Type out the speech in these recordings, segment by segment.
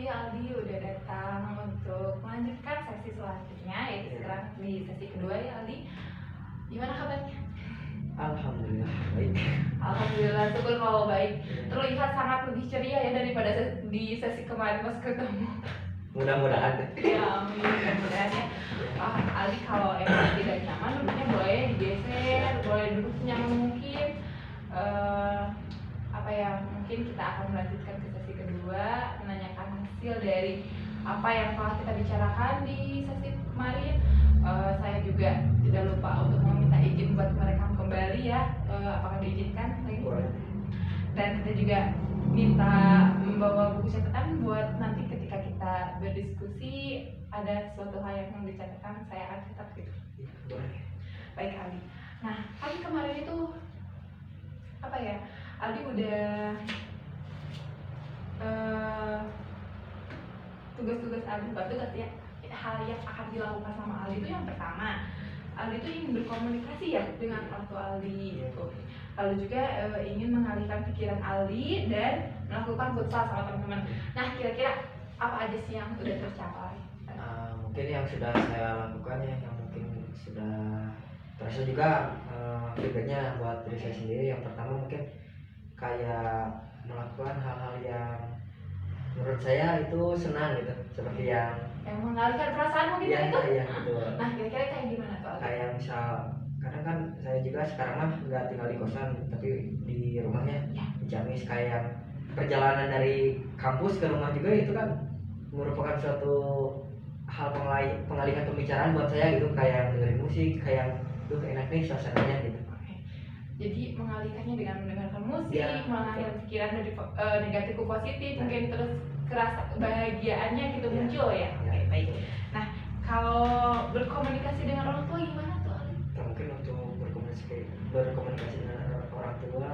kasih Aldi udah datang untuk melanjutkan sesi selanjutnya, yaitu sekarang di sesi kedua ya Aldi. Gimana kabarnya? Alhamdulillah baik. Alhamdulillah, syukur kalau baik. Terlihat sangat lebih ceria ya daripada di sesi kemarin pas ketemu. Mudah-mudahan. Ya amin, mudah-mudahan ya. Aldi kalau emang tidak nyaman duduknya boleh digeser, boleh duduk senyaman mungkin. Mungkin kita akan melanjutkan ke sesi kedua, menanyakan hasil dari apa yang telah kita bicarakan di sesi kemarin. Saya juga tidak lupa untuk meminta izin buat merekam kembali ya, apakah diizinkan lagi? Boleh. Dan kita juga minta membawa buku catatan buat nanti ketika kita berdiskusi ada suatu hal yang mau dicatatkan, saya akan catat gitu. Boleh. Baik Aldi. Nah, kan kemarin itu Aldi udah tugas-tugas Aldi, bukan tugas ya, hal yang akan dilakukan sama Aldi itu yang pertama, Aldi itu ingin berkomunikasi ya dengan orang tua Aldi gitu. Lalu juga ingin mengalihkan pikiran Aldi dan melakukan futsal sama teman-teman. Nah, kira-kira apa aja sih yang udah tercapai? Mungkin yang sudah saya lakukan ya, yang mungkin sudah terasa juga feedbacknya buat diri saya sendiri. Yang pertama mungkin kayak melakukan hal-hal yang menurut saya itu senang gitu, seperti yang mengalihkan perasaan mungkin ya, itu? Iya betul. Nah, kira-kira kayak gimana tuh Aldi? Kayak misal, kadang kan saya juga sekarang mah nggak tinggal di kosan tapi di rumahnya di Ciamis. Kayak yang perjalanan dari kampus ke rumah juga itu kan merupakan suatu hal pengalihan pembicaraan buat saya gitu, kayak dengerin musik, kayak tuh enak nih suasananya gitu. Jadi mengalihkannya dengan mendengarkan musik, Ya, mengalihkan pikiran dari negatif ke positif, mungkin terus kerasa kebahagiaannya gitu muncul ya. Oke, baik. Nah, kalau berkomunikasi dengan orang tua gimana tuh Aldi? Mungkin untuk berkomunikasi dengan orang tua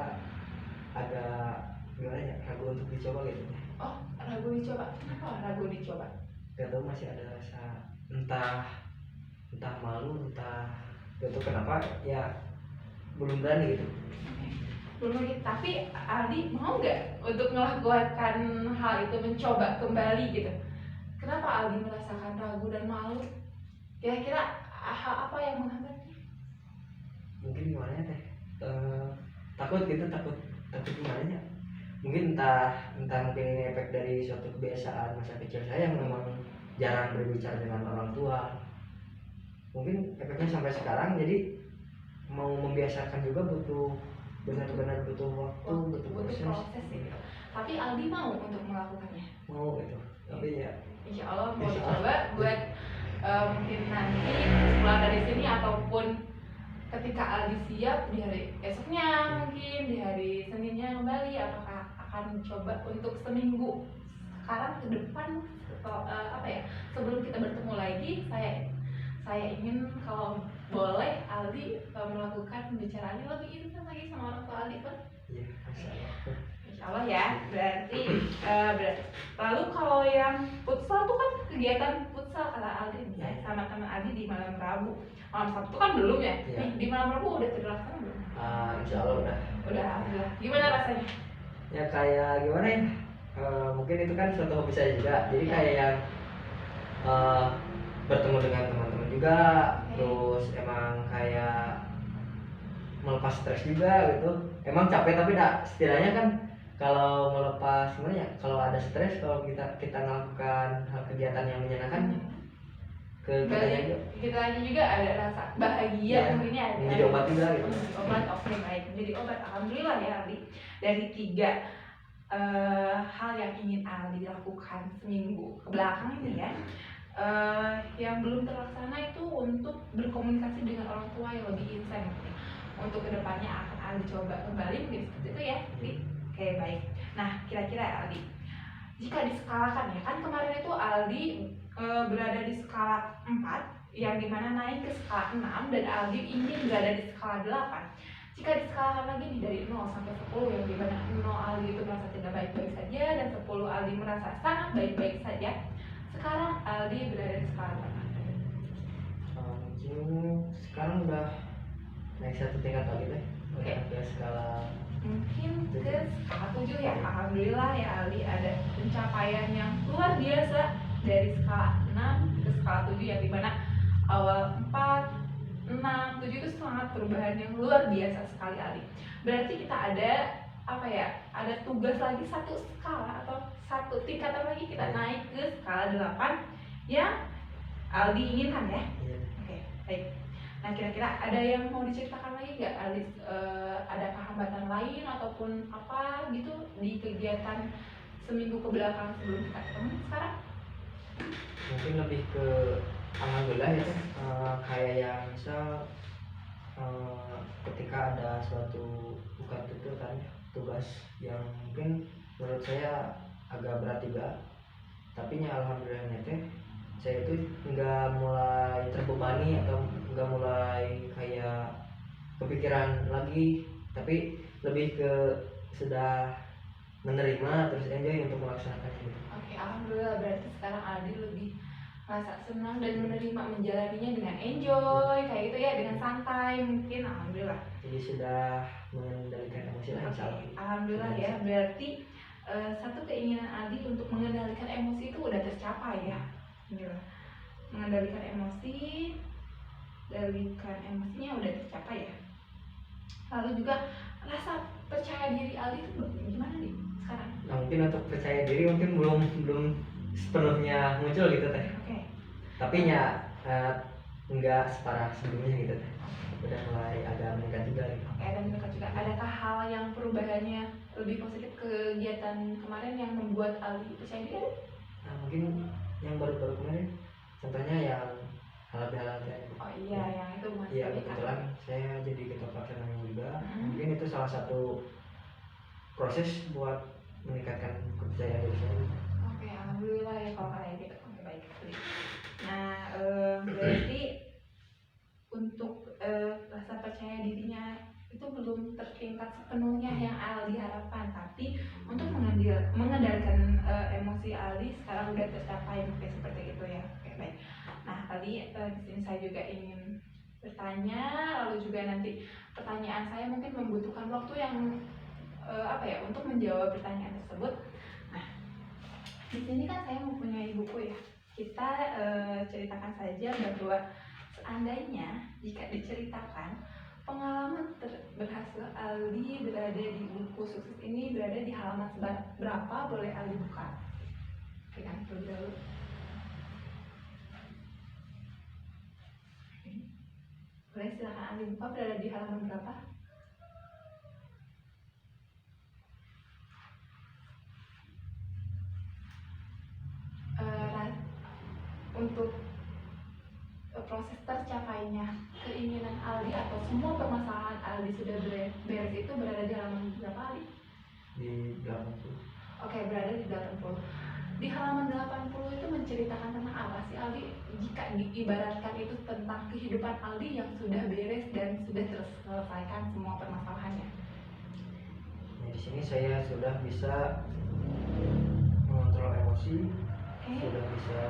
agak gimana ya, ragu untuk dicoba gitu. Oh, ragu dicoba. Kenapa ragu dicoba? Gak tahu, masih ada rasa entah malu, entah itu kenapa ya, belum berani gitu. Belum lagi, tapi Aldi mau nggak untuk melakukan hal itu, mencoba kembali gitu? Kenapa Aldi merasakan ragu dan malu? Kira-kira apa yang menghambatnya? Mungkin gimana ya teh, takut gitu, takut gimana ya, mungkin entah mungkin ini efek dari suatu kebiasaan masa kecil saya yang memang jarang berbicara dengan orang tua. Mungkin efeknya sampai sekarang, jadi mau membiasakan juga benar-benar butuh waktu, butuh proses gitu. Tapi Aldi mau untuk melakukannya? Mau gitu, tapi ya Insya Allah mau dicoba buat mungkin nanti setelah dari sini ataupun ketika Aldi siap di hari esoknya, mungkin di hari Seninnya kembali, apakah akan mencoba untuk seminggu sekarang ke depan sebelum kita bertemu lagi, saya ingin kalau boleh Aldi melakukan pembicaraannya lebih intens lagi sama orang tua Aldi kan? Iya, Insya Allah ya. Berarti lalu kalau yang futsal tuh kan kegiatan futsal kata Aldi sama teman Aldi di malam Rabu. Malam Sabtu kan belum ya? Nih, di malam Rabu udah terlaksana belum? Insya Allah udah. Alhamdulillah. Gimana rasanya? Ya kayak gimana ya? Mungkin itu kan suatu hobi saya juga. Jadi kayak yang bertemu dengan teman-teman juga, terus emang kayak melepas stres juga gitu. Emang capek tapi setidaknya kan kalau melepas sebenarnya, kalau ada stres, kalau kita melakukan hal kegiatan yang menyenangkan ke kitanya juga ada rasa bahagia, mungkin ya, menjadi obat juga gitu. Obat, oke baik, menjadi obat. Alhamdulillah ya Aldi. Dari 3 hal yang ingin Aldi lakukan seminggu ke belakang ini ya, yang belum terlaksana itu untuk berkomunikasi dengan orang tua yang lebih intens. Untuk kedepannya akan Aldi coba kembali mungkin seperti itu ya Aldi. Oke baik. Nah, kira-kira Aldi, jika diskalakan ya, kan kemarin itu Aldi berada di skala 4, yang dimana naik ke skala 6, dan Aldi ingin berada di skala 8. Jika diskalakan lagi nih dari 0 sampai 10, yang dimana 0 Aldi itu merasa tidak baik-baik saja dan 10 Aldi merasa sangat baik-baik saja, sekarang Aldi berada di skala berapa? Mungkin sekarang udah naik 1 tingkat lagi deh. Ke skala mungkin ke skala 7 7 ya, alhamdulillah ya Aldi ada pencapaian yang luar biasa dari skala 6 ke skala 7, yang dimana awal 4, 6, 7 itu sangat perubahan yang luar biasa sekali Aldi. Berarti kita ada apa ya, ada tugas lagi satu skala atau satu tingkatan lagi kita naik ke skala 8 yang Aldi inginkan ya. Oke, baik. Nah, kira-kira ada yang mau diceritakan lagi nggak Aldi? Adakah hambatan lain ataupun apa gitu di kegiatan seminggu kebelakang sebelum kita ketemu sekarang? Mungkin lebih ke alhamdulillah ya, kayak yang misal ketika ada suatu bukan tuntutan ya, tugas yang mungkin menurut saya agak berat juga, tapi alhamdulillahnya teh saya itu nggak mulai terbebani atau nggak mulai kayak kepikiran lagi, tapi lebih ke sudah menerima terus enjoy untuk melaksanakannya gitu. Oke, alhamdulillah berarti sekarang Aldi lebih merasa senang dan menerima menjalaninya dengan enjoy kayak gitu ya, dengan santai mungkin. Alhamdulillah. Jadi sudah mengendalikan emosi lah insya Allah. Alhamdulillah ya, berarti satu keinginan Aldi untuk mengendalikan emosi itu udah tercapai ya. Alhamdulillah. Mengendalikan emosi, emosinya udah tercapai ya. Lalu juga rasa percaya diri Aldi itu gimana nih sekarang? Nah, mungkin untuk percaya diri mungkin belum sepenuhnya muncul gitu teh. Oke. Tapi ya enggak separah sebelumnya gitu teh. Udah mulai agak meningkat juga gitu. Oke, ada meningkat juga. Adakah hal yang perubahannya lebih positif kegiatan kemarin yang membuat Aldi percaya diri? Nah, mungkin yang baru-baru kemarin contohnya yang halal-halal teh. Oh iya, yang itu Mas. Iya, kebetulan saya jadi ketua pelaksananya juga. Mungkin itu salah satu proses buat meningkatkan kepercayaan diri saya. Oke, alhamdulillah ya kalau kayak gitu. Oke, baik. Nah, berarti untuk rasa percaya dirinya itu belum tertingkat sepenuhnya yang Aldi harapkan, tapi untuk mengendalikan emosi Aldi sekarang udah tercapai mungkin seperti itu ya. Oke, baik. Nah, tadi di sini saya juga ingin bertanya, lalu juga nanti pertanyaan saya mungkin membutuhkan waktu yang untuk menjawab pertanyaan tersebut. Nah, di sini kan saya mempunyai buku ya. Kita ceritakan saja bahwa seandainya jika diceritakan pengalaman berhasil Aldi berada di buku sukses ini berada di halaman berapa, boleh Aldi buka? Oke, kan terlebih dahulu. Boleh silakan Aldi buka, berada di halaman berapa? Untuk proses tercapainya keinginan Aldi atau semua permasalahan Aldi sudah beres itu berada di halaman berapa, Aldi? Di 80. Oke, berada di 80. Di halaman 80 itu menceritakan tentang apa sih, Aldi? Jika diibaratkan itu tentang kehidupan Aldi yang sudah beres dan sudah terselesaikan semua permasalahannya. Nah, di sini saya sudah bisa mengontrol emosi, sudah bisa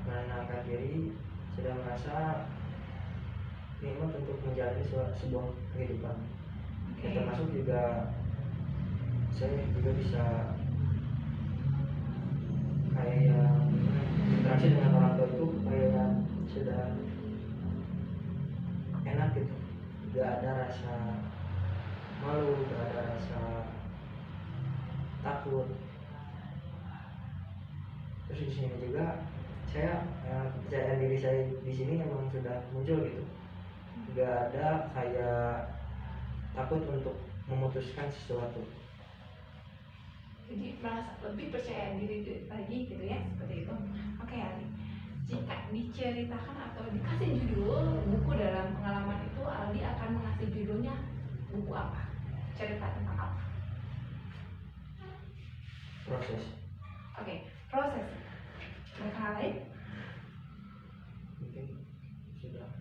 menenangkan diri, sudah merasa nikmat untuk menjalani sebuah kehidupan. Termasuk juga saya juga bisa kayak interaksi dengan orang tua itu kayak sudah enak gitu, gak ada rasa malu, gak ada rasa takut. Terus di sini juga saya kepercayaan diri saya di sini emang sudah muncul gitu, gak ada kayak takut untuk memutuskan sesuatu. Jadi merasa lebih percaya diri lagi gitu ya, seperti itu. Oke, Ali. Jika diceritakan atau dikasih judul buku dalam pengalaman itu, Aldi akan mengasih judulnya buku apa? Cerita tentang apa? Proses. Oke, proses. Ada hal lain? Mungkin sudah.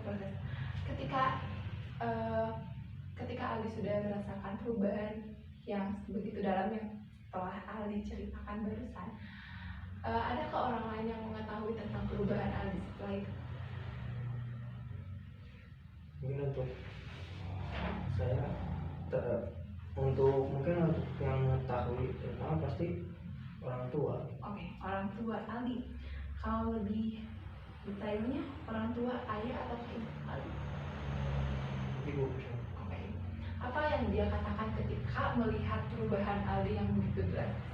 Proses. Ketika Aldi sudah merasakan perubahan yang begitu dalam yang telah Aldi ceritakan barusan, adakah orang lain yang mengetahui tentang perubahan Aldi setelah itu? Mungkin untuk saya mungkin untuk yang mengetahui terutama pasti orang tua. Oke, orang tua Aldi. Kalau lebih detailnya orang tua ayah atau ibu Aldi? Ibu. Oke. Apa yang dia katakan ketika melihat perubahan Aldi yang begitu drastis?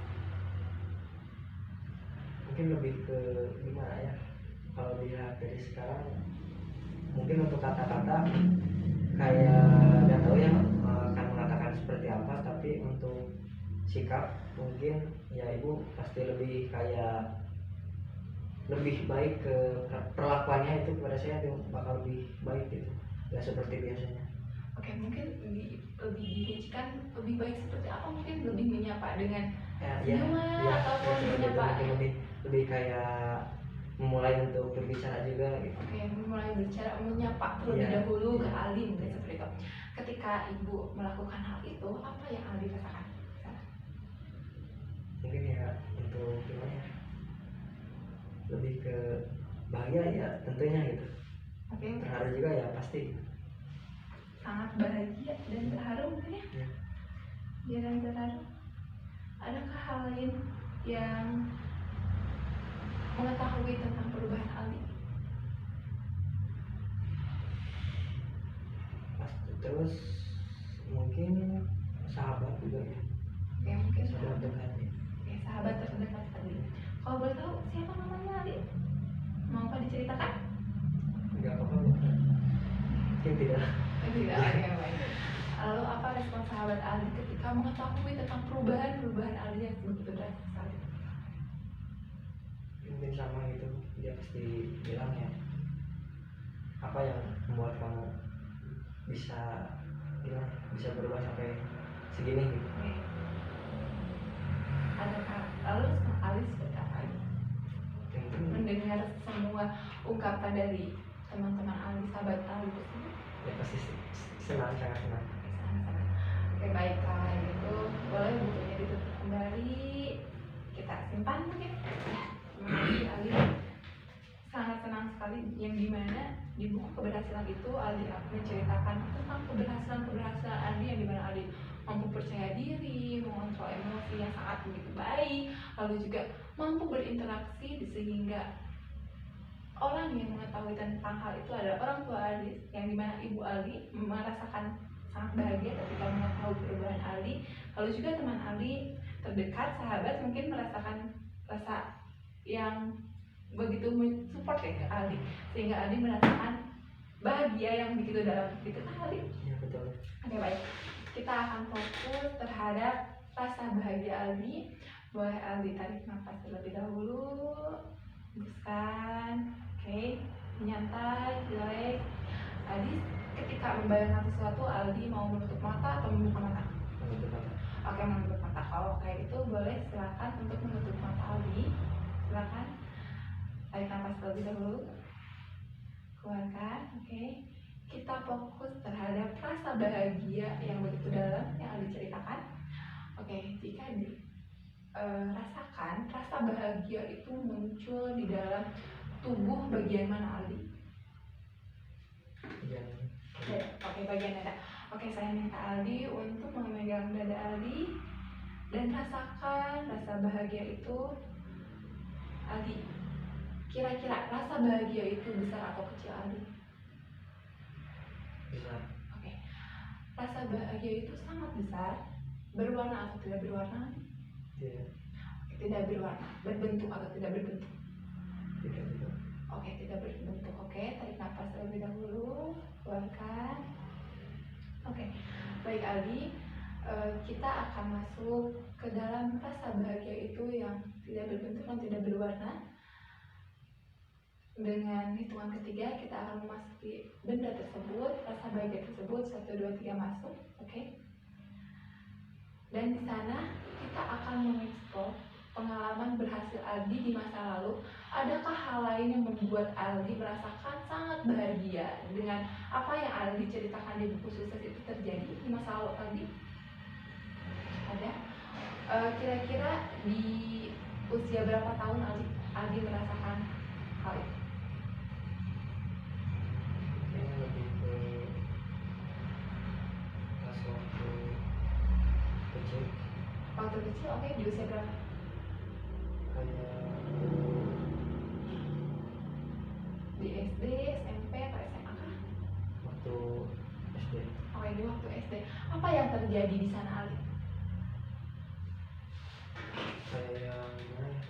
Mungkin lebih ke gimana ya, kalau dilihat dari sekarang mungkin untuk kata-kata kayak nggak tahu ya akan mengatakan seperti apa, tapi untuk sikap mungkin ya ibu pasti lebih kayak lebih baik ke perlakuannya itu kepada saya itu bakal lebih baik gitu, nggak seperti biasanya. Oke, mungkin lebih dirincikan lebih baik seperti apa? Mungkin lebih menyapa dengan senyuman ataupun menyapa. Mungkin lebih kayak memulai untuk berbicara juga gitu. Oke, mulai berbicara menyapa terlebih dahulu ke Aldi mungkin seperti itu. Ketika ibu melakukan hal itu, apa yang Aldi rasakan? Mungkin ya untuk gimana ya, lebih ke bahagia ya tentunya gitu. Oke, Terharu juga ya pasti. sangat bahagia dan terharu mungkin ya. Dia dan terharu. Adakah hal lain yang mengetahui tentang perubahan Aldi? Terus mungkin sahabat juga ya. Oke, mungkin Sahabat dekat ya. Oke, sahabat terdekat Aldi. Kalau boleh tahu siapa namanya Aldi? Mau apa diceritakan? Enggak apa-apa Bu. Mungkin tidak. Tidak, oke, baik. Lalu apa respon sahabat Aldi ketika mengetahui tentang perubahan Aldi yang begitu drastis Aldi? Mungkin sama gitu, dia pasti bilang ya, apa yang membuat kamu bisa gimana, bisa berubah sampai segini gitu. Oke. Adakah lalu respon Aldi seperti apa? Mendengar semua ungkapan dari teman-teman Aldi, sahabat Aldi tersebut? Ya pasti senang, sangat senang. Oke, baik, kalau gitu boleh bukunya ditutup kembali, kita simpan mungkin ya. Terima kasih Aldi, sangat senang sekali yang dimana di buku keberhasilan itu Aldi menceritakan tentang keberhasilan Aldi yang dimana Aldi mampu percaya diri, mengontrol emosi yang sangat begitu baik, lalu juga mampu berinteraksi sehingga orang yang mengetahui tentang hal itu adalah orang tua Aldi, yang dimana ibu Aldi merasakan sangat bahagia ketika mengetahui perubahan Aldi. Lalu juga teman Aldi terdekat, sahabat mungkin merasakan rasa yang begitu support ya ke Aldi, sehingga Aldi merasakan bahagia yang begitu dalam. Gitu kan Aldi? Ya betul. Oke, baik, kita akan fokus terhadap rasa bahagia Aldi. Boleh Aldi tarik nafas terlebih dahulu, hembuskan. Oke, nyantai, relax. Aldi ketika membayangkan sesuatu, Aldi mau menutup mata atau membuka mata? Menutup mata. Oke, menutup mata. Kalau kayak itu boleh silakan untuk menutup mata Aldi. Silakan. Tarik nafas terlebih dahulu. Keluarkan. Oke. Kita fokus terhadap rasa bahagia yang begitu dalam yang Aldi ceritakan. Oke, jika rasakan rasa bahagia itu muncul di dalam tubuh bagian mana Aldi? Oke, bagian dada. Oke, saya minta Aldi untuk memegang dada Aldi dan rasakan rasa bahagia itu. Aldi, kira-kira rasa bahagia itu besar atau kecil Aldi? Besar. Oke, rasa bahagia itu sangat besar. Berwarna atau tidak berwarna? Tidak. Tidak berwarna. Berbentuk atau tidak berbentuk? Tidak juga. Oke, tidak berbentuk. Oke, tarik nafas terlebih dahulu, keluarkan. Oke, baik Aldi, kita akan masuk ke dalam rasa bahagia itu yang tidak berbentuk dan tidak berwarna. Dengan hitungan ketiga kita akan memasuki benda tersebut, rasa bahagia tersebut. 1, 2, 3 masuk. Oke. Dan di sana kita akan mengeksplor pengalaman berhasil Aldi di masa lalu. Adakah hal lain yang membuat Aldi merasakan sangat bahagia dengan apa yang Aldi ceritakan di buku sukses itu terjadi di masa lalu Aldi? Ada? Kira-kira di usia berapa tahun Aldi merasakan hal itu? Ini lebih ke pas waktu Waktu kecil, oke, di usia berapa? kayak Di SD, SMP, atau SMA kah? waktu SD. Oke, di waktu SD. Apa yang terjadi di sana, Ali? Kayak gimana ya,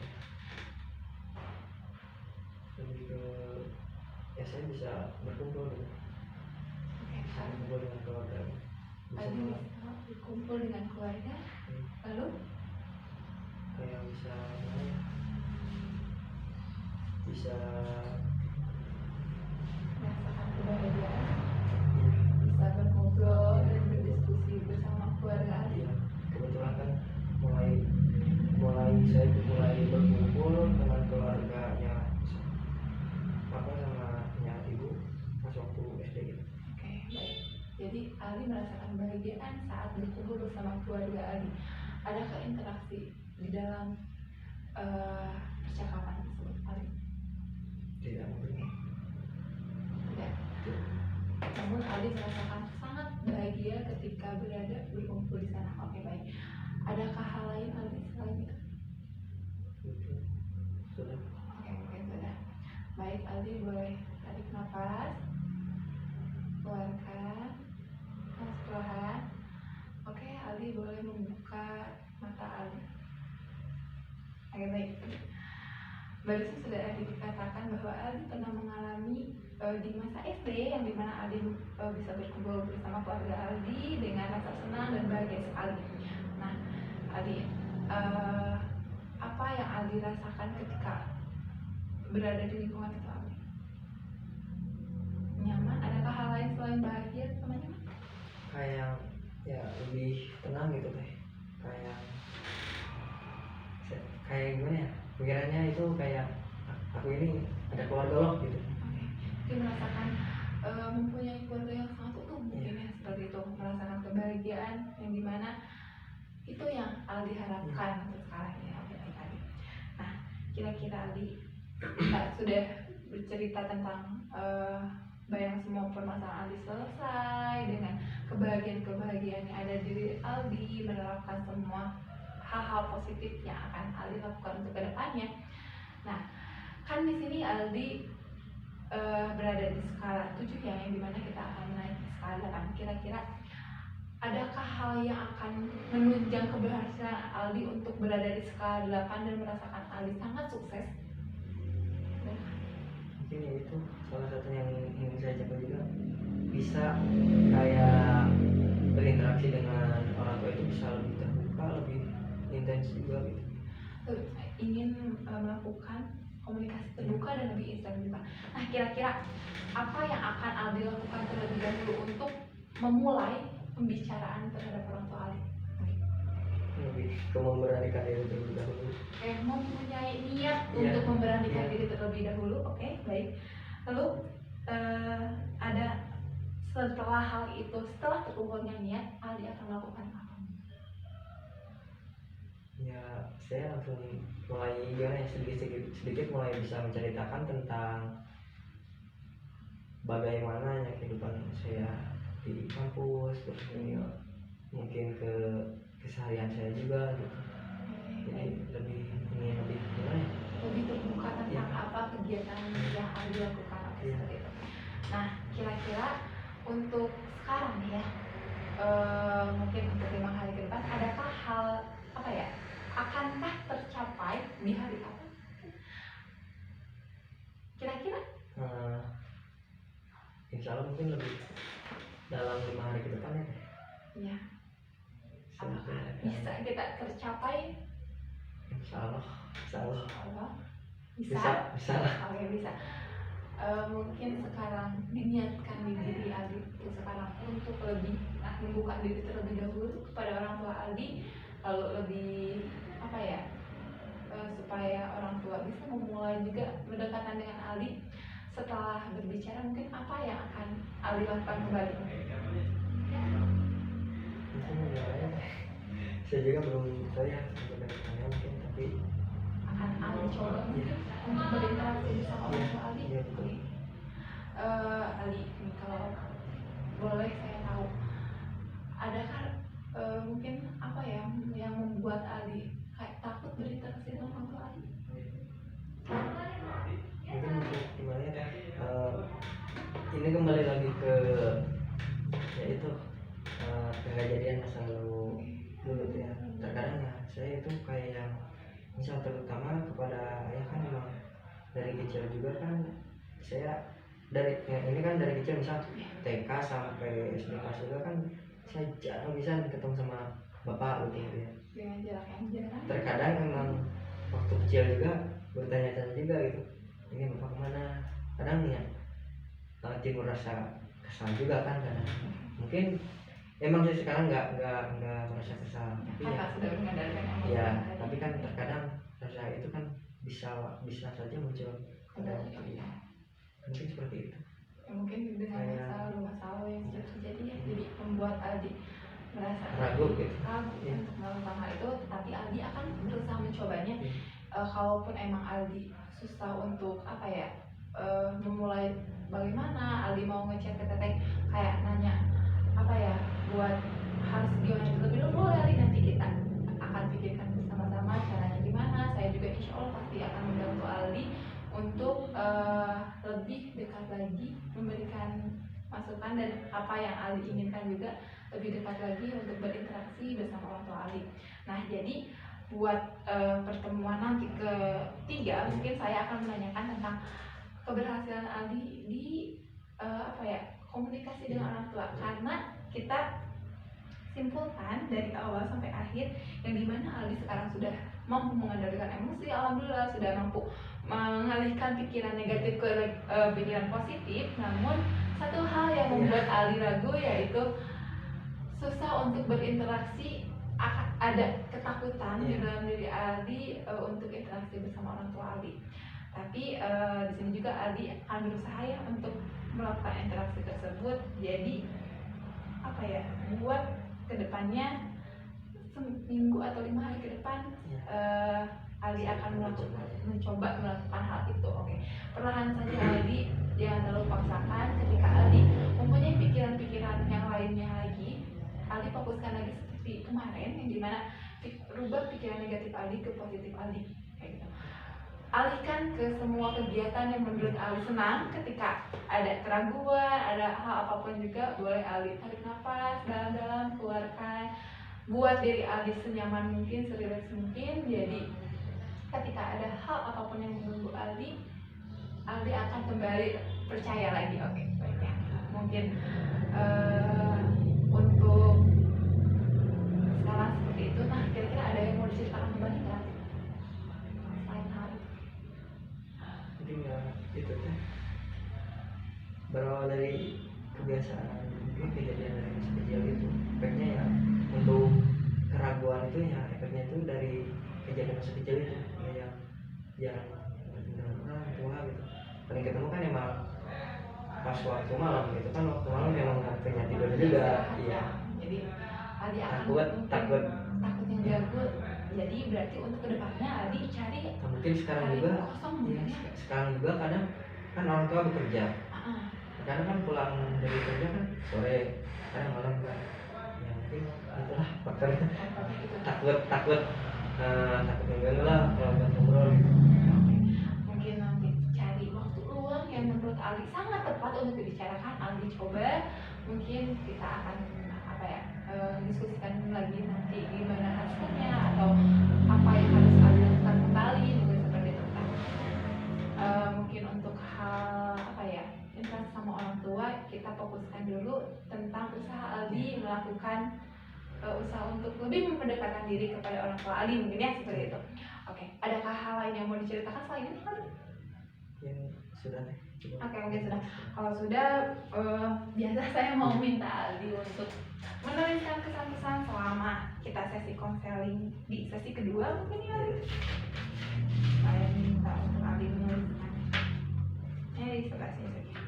lebih ke ya saya bisa berkumpul gitu, Oke, bisa Ali. berkumpul dengan keluarga, bisa Ali bisa berkumpul dengan keluarga, lalu kayak bisa gimana ya, bisa merasakan kebahagiaan, bisa berngobrol dan berdiskusi bersama keluarga Ali. ya kebetulan kan mulai mulai saya mulai berkumpul dengan keluarganya apa sama ibu pas waktu SD gitu. Oke, baik. Jadi Ali merasakan kebahagiaan saat berkumpul bersama keluarga Ali. Adakah interaksi di dalam percakapan tersebut, Ali? Tidak mungkin. Tidak. Namun Ali merasakan sangat bahagia ketika berkumpul di sana. Oke, baik. Adakah hal lain Ali selain itu? Gitu. Sudah. Oke, mungkin sudah. Baik, Ali boleh tarik nafas, keluarkan, nafas perlahan. Oke, Ali boleh membuka mata Ali. Oke, baik. Barusan sudah dikatakan bahwa Ali pernah mengalami di masa SD yang dimana Ali bisa berkumpul bersama keluarga Ali dengan rasa senang dan bahagia sekali. Nah, Ali, apa yang Ali rasakan ketika berada di lingkungan itu, Ali? Nyaman? Adakah hal lain selain bahagia sama nyaman? Kayak ya lebih tenang gitu teh, kayak kayak gimana ya, pikirannya itu kayak aku ini ada keluarga loh gitu. Oke, dia merasakan mempunyai keluarga yang sangat utuh mungkin ya, seperti itu, merasakan kebahagiaan yang dimana itu yang Aldi harapkan untuk sekarang ya. Oke, baik, Aldi. Nah, kira-kira Aldi sudah bercerita tentang bayang semua permasalahan Aldi selesai dengan kebahagiaan-kebahagiaan yang ada di diri Aldi, menerapkan semua hal-hal positif yang akan Aldi lakukan untuk kedepannya. Nah, kan di sini Aldi berada di skala 7 ya, yang dimana kita akan naik ke skala 8. Kira-kira adakah hal yang akan menunjang keberhasilan Aldi untuk berada di skala 8 dan merasakan Aldi sangat sukses? Mungkin ya itu salah satu yang ingin saya capai juga, bisa kayak berinteraksi dengan orang tua itu bisa lebih terbuka, lebih intens juga gitu. Ingin melakukan komunikasi terbuka dan lebih intens juga. Nah, kira-kira apa yang akan Aldi lakukan terlebih dahulu untuk memulai pembicaraan terhadap orang tua Aldi? Lebih ke memberanikan diri terlebih dahulu. Mempunyai niat Iya. untuk memberanikan Iya. diri terlebih dahulu. Oke, baik. Lalu ada setelah hal itu, setelah terkumpulnya niat, Aldi akan melakukan apa? Ya saya langsung mulai gimana ya, sedikit mulai bisa menceritakan tentang bagaimana ya kehidupan saya di kampus, terus ini mungkin ke keseharian saya juga gitu. Jadi lebih gimana ya, lebih terbuka tentang Iya. apa kegiatan yang Aldi lakukan. Oke, Iya. seperti itu. Nah, kira-kira untuk sekarang nih ya, mungkin untuk 5 hari ke depan, adakah hal apa ya, akankah tercapai di hari apa? Kira-kira? Insya Allah mungkin lebih dalam 5 hari ke depan ya. Ya. Apakah Sampai- bisa kita tercapai? Insya Allah. Allah. Bisa? Bisa. Oke, bisa. Mungkin sekarang diniatkan di diri Aldi itu sekarang untuk lebih membuka diri terlebih dahulu kepada orang tua Aldi, lalu lebih apa ya, supaya orang tua bisa memulai juga pendekatan dengan Aldi. Setelah berbicara, mungkin apa yang akan Aldi lakukan kembali? Mungkin ya, saya juga belum tahu ya sebenarnya mungkin, tapi Akan Aldi coba mungkin untuk berinteraksi bersama orang tua Aldi. Iya, betul. Oke. Aldi, ini kalau boleh saya tahu, adakah mungkin apa ya yang membuat membuat Aldi kayak takut berinteraksi dengan orang tua Aldi? Mungkin untuk gimana ya, ini kembali lagi ke yaitu kejadian masa lalu dulu tuh ya. Terkadang ya saya itu kayak yang misal terutama kepada ayah kan memang dari kecil juga kan saya dari ya, ini kan dari kecil misal TK sampai SD kelas juga kan saya jarang bisa ketemu sama bapak gitu ya. Dengan jarak yang jarang. Terkadang emang waktu kecil juga bertanya-tanya juga gitu, ini bapak kemana, kadang ya timbul rasa kesal juga kan karena mungkin emang saya sekarang nggak merasa kesal tapi ya, Sudah mengendalikan emosi ya tadi. tapi kan terkadang rasa itu kan bisa saja muncul pada waktu itu. Mungkin seperti itu. Ya, mungkin dengan masalah yang sudah terjadi ya, jadi membuat Aldi merasa Ragu gitu. ragu untuk melakukan hal itu, tapi Aldi akan berusaha mencobanya. Kalaupun emang Aldi susah untuk apa ya, memulai bagaimana Aldi mau ngechat ke Teteh kayak nanya apa ya buat harus gimana lebih dulu, boleh Aldi, nanti kita akan pikirkan bersama-sama caranya gimana. Saya juga insya Allah pasti akan membantu Aldi untuk lebih dekat lagi, memberikan masukan dan apa yang Aldi inginkan juga lebih dekat lagi untuk berinteraksi bersama orang tua Aldi. Nah jadi buat pertemuan nanti ketiga mungkin saya akan menanyakan tentang keberhasilan Aldi di apa ya, komunikasi dengan orang tua, karena kita simpulkan dari awal sampai akhir yang dimana Aldi sekarang sudah mampu mengendalikan emosi, alhamdulillah sudah mampu mengalihkan pikiran negatif ke pikiran positif. Namun satu hal yang membuat Aldi ragu yaitu susah untuk berinteraksi, ada ketakutan di dalam diri Aldi untuk interaksi bersama orang tua Aldi. Tapi di sini juga Aldi akan berusaha ya untuk melakukan interaksi tersebut. Jadi apa ya, buat kedepannya seminggu atau 5 hari ke depan Aldi akan mencoba melakukan hal itu. Oke, perlahan saja Aldi, jangan terlalu paksakan. Ketika Aldi mempunyai pikiran-pikiran yang lainnya lagi, Aldi fokuskan lagi seperti kemarin yang dimana rubah pikiran negatif Aldi ke positif Aldi kayak gitu. Alihkan ke semua kegiatan yang menurut Aldi senang. Ketika ada keraguan, ada hal apapun juga, boleh Aldi tarik nafas dalam-dalam, keluarkan, buat diri Aldi senyaman mungkin, serileks mungkin. Jadi ketika ada hal apapun yang mengganggu Aldi akan kembali percaya lagi. Oke, baik ya. Mungkin untuk sekarang seperti itu. Nah, kira-kira ada yang mau diceritakan kembali nggak selain hal itu? Mungkin ya itu teh berawal dari kebiasaan, mungkin kejadian dari masa kecil itu efeknya ya untuk keraguan itu ya, efeknya itu dari kejadian masa kecil itu ya dengan orang tua gitu. Paling ketemu kan emang pas waktu malam gitu kan, waktu malam memang waktunya tidur juga. Iya, jadi Aldi akan takut yang gabut. Jadi berarti untuk kedepannya Aldi cari mungkin sekarang juga ya, sekarang juga kadang kan orang tua bekerja, kadang kan pulang dari kerja kan sore, kadang malam kan ya, mungkin itulah faktornya. takut mengganggu lah kalau buat ngobrol gitu. Mungkin nanti cari waktu luang yang menurut Aldi sangat tepat untuk dibicarakan, Aldi coba. Mungkin kita akan apa ya, diskusikan lagi nanti gimana hasilnya atau apa yang harus Aldi lakukan kembali, mungkin seperti itu kan. Mungkin untuk hal apa ya, interaksi sama orang tua, kita fokuskan dulu tentang usaha Aldi melakukan usaha untuk lebih mendekatkan diri kepada orang tua Aldi, mungkin ya seperti itu. Oke, adakah hal lain yang mau diceritakan selain ini? Yang sudah deh. Oke, mungkin sudah. Kalau sudah, biasa saya mau minta Aldi untuk menuliskan kesan-kesan selama kita sesi konseling di sesi kedua mungkin ya. Saya minta untuk Aldi menuliskan. Di sebelah sini saja.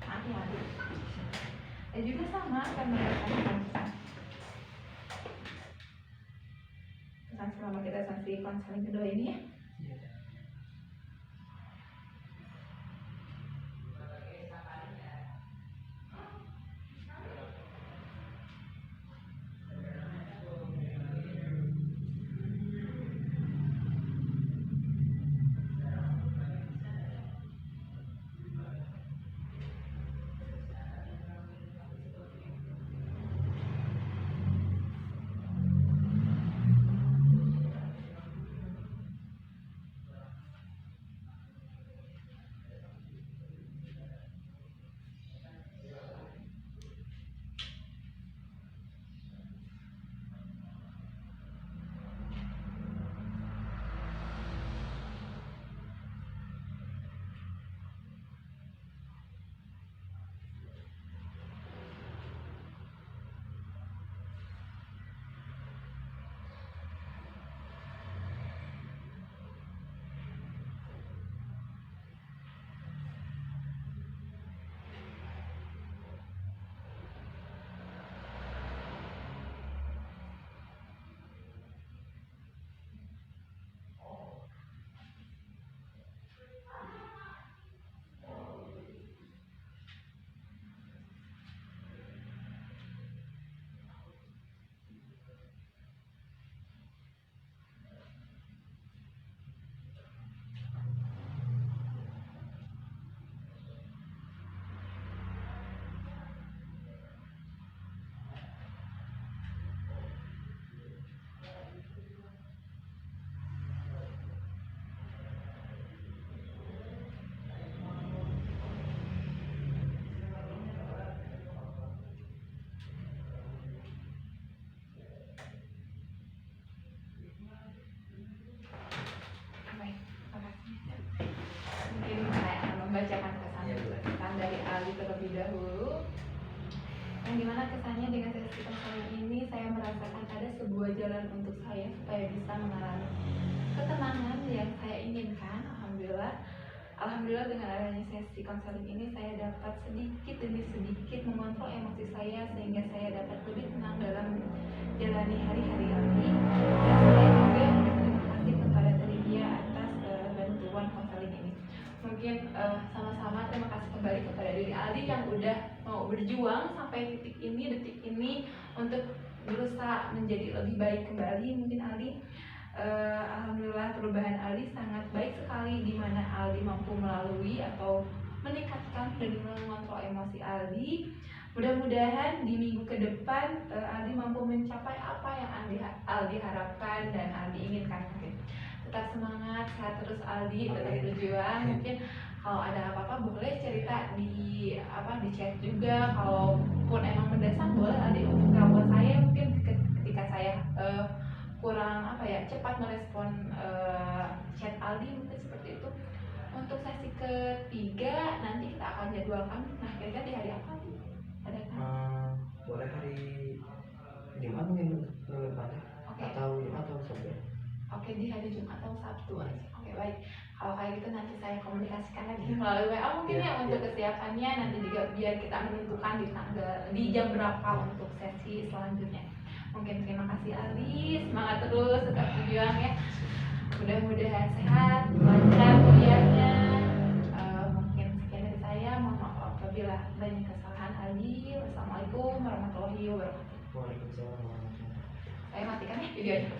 Maaf ya Aldi. Saya juga sama akan menuliskan kesan-kesan. Kesan selama kita sesi konseling kedua ini ya. jalan untuk saya supaya bisa mengalami ketenangan yang saya inginkan. Alhamdulillah dengan adanya sesi konseling ini saya dapat sedikit demi sedikit mengontrol emosi saya sehingga saya dapat lebih tenang dalam menjalani hari-hari ini. Dan saya juga berterima kasih kepada Tridia atas bantuan konseling ini. Mungkin sama-sama terima kasih kembali kepada diri Aldi yang udah mau berjuang sampai detik ini untuk berusaha menjadi lebih baik kembali. Mungkin Aldi alhamdulillah perubahan Aldi sangat baik sekali, di mana Aldi mampu melalui atau meningkatkan dan mengontrol emosi Aldi. Mudah-mudahan di minggu ke depan Aldi mampu mencapai apa yang Aldi harapkan dan Aldi inginkan. Mungkin tetap semangat, sehat terus Aldi, tetap berjuang. Mungkin kalau ada apa-apa boleh cerita di chat juga. Kalaupun emang mendesak boleh Aldi untuk telepon saya, mungkin ketika saya kurang cepat merespon chat Aldi, mungkin seperti itu. Untuk sesi ketiga nanti kita akan jadwalkan. Nah, kira-kira di hari apa sih? Ada kan? Boleh hari Jumat mungkin minggu depannya. Oke. Atau Jumat atau Sabtu. Oke, di hari Jumat atau Sabtu aja. Oke, baik. Kalau kayak gitu nanti saya komunikasikan lagi melalui WA mungkin untuk kesiapannya, nanti juga biar kita menentukan di jam berapa untuk sesi selanjutnya. Mungkin terima kasih Ali, semangat terus, tetap berjuang ya. Mudah-mudahan sehat, lancar kuliahnya. Mungkin sekian dari saya, mohon maaf apabila banyak kesalahan Ali. Wassalamualaikum warahmatullahi wabarakatuh. Waalaikumsalam warahmatullahi wabarakatuh. Saya matikan ya videonya.